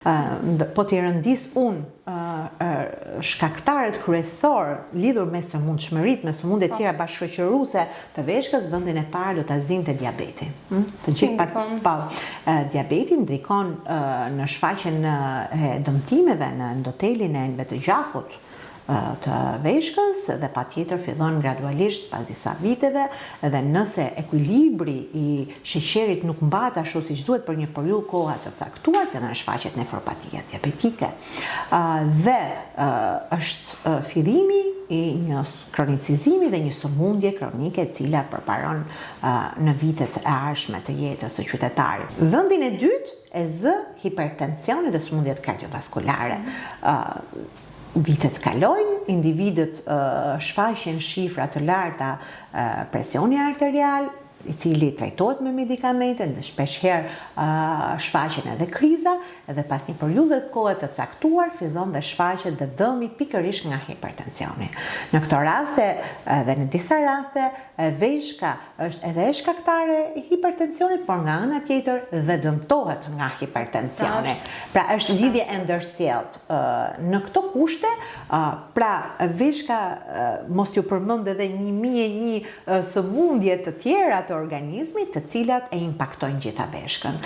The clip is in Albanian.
Po t'i rëndis unë shkaktarët kryesor lidhur me sëmundshmëritë, me sëmundje tjera bashkëshoqëruese të veshkës, vendin e parë do ta zinte diabeti. Të gjithë diabeti ndikon në shfaqjen e dëmtimeve në endotelin e të gjakut të veshkës dhe patjetër fillon gradualisht pas disa viteve dhe nëse ekuilibri i sheqerit nuk mbahet ashtu siç duhet për një periudhë kohe të caktuar, fillon shfaqet nefropatia diabetike dhe është fillimi i një kronicizimi dhe një sëmundje kronike e cila përparon në vitet e ardhshme të jetës së qytetarit. Vendin e dytë e zë hipertensioni dhe sëmundjet kardiovaskulare. Vitet kalojnë, individët shfaqen shifra të larta presioni arterial, i cili trajtohet me medikamente, dhe shpeshherë shfaqen edhe kriza, dhe pas një periudhe të kohe të caktuar fillon dhe shfaqet dhe dëmi pikërisht nga hipertensioni. Në këto raste dhe në disa raste veshka është edhe shkaktare e hipertensionit, por nga ana tjetër dhe dëmtohet nga hipertensioni. Pra është lidhje e ndërsjellët. Në këto kushte, pra veshka mos t'ju përmend edhe 1001 sëmundje të tjera të organizmit, të cilat e impaktojnë gjitha veshkën.